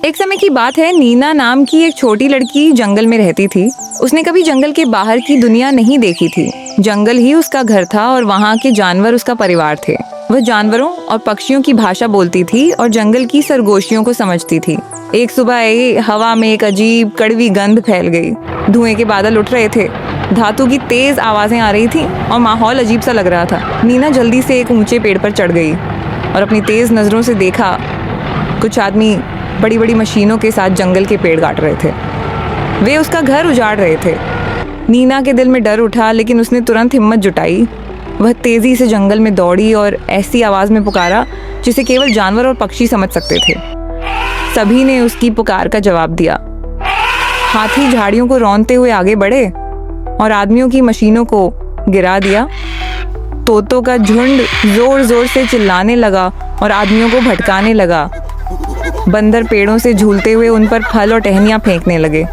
एक समय की बात है, नीना नाम की एक छोटी लड़की जंगल में रहती थी। उसने कभी जंगल के बाहर की दुनिया नहीं देखी थी। जंगल ही उसका घर था और वहाँ के जानवर उसका परिवार थे। वह जानवरों और पक्षियों की भाषा बोलती थी और जंगल की सरगोशियों को समझती थी। एक सुबह हवा में एक अजीब कड़वी गंध फैल गई। धुएं के बादल उठ रहे थे, धातु की तेज आवाजें आ रही थी और माहौल अजीब सा लग रहा था। नीना जल्दी से एक ऊंचे पेड़ पर चढ़ गई और अपनी तेज नजरों से देखा, कुछ आदमी बड़ी बड़ी मशीनों के साथ जंगल के पेड़ काट रहे थे। वे उसका घर उजाड़ रहे थे। नीना के दिल में डर उठा, लेकिन उसने तुरंत हिम्मत जुटाई। वह तेजी से जंगल में दौड़ी और ऐसी आवाज में पुकारा जिसे केवल जानवर और पक्षी समझ सकते थे। सभी ने उसकी पुकार का जवाब दिया। हाथी झाड़ियों को रौंदते हुए आगे बढ़े और आदमियों की मशीनों को गिरा दिया। तोतों का झुंड जोर जोर से चिल्लाने लगा और आदमियों को भटकाने लगा। बंदर पेड़ों से झूलते हुए उन पर फल और टहनियां फेंकने लगे।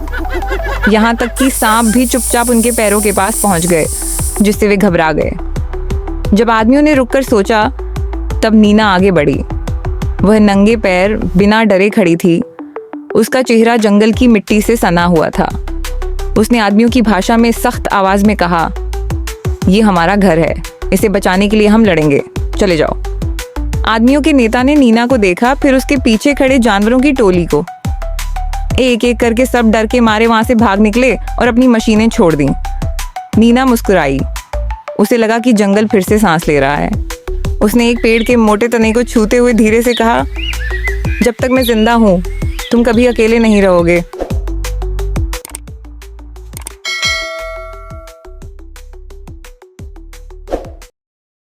यहाँ तक कि सांप भी चुपचाप उनके पैरों के पास पहुंच गए, जिससे वे घबरा गए। जब आदमियों ने रुककर सोचा, तब नीना आगे बढ़ी। वह नंगे पैर बिना डरे खड़ी थी। उसका चेहरा जंगल की मिट्टी से सना हुआ था। उसने आदमियों की भाषा में सख्त आवाज में कहा, ये हमारा घर है, इसे बचाने के लिए हम लड़ेंगे, चले जाओ। आदमियों के नेता ने नीना को देखा, फिर उसके पीछे खड़े जानवरों की टोली को। एक एक करके सब डर के मारे वहां से भाग निकले और अपनी मशीनें छोड़ दी। नीना मुस्कुराई। उसे लगा कि जंगल फिर से सांस ले रहा है। उसने एक पेड़ के मोटे तने को छूते हुए धीरे से कहा, जब तक मैं जिंदा हूं तुम कभी अकेले नहीं रहोगे।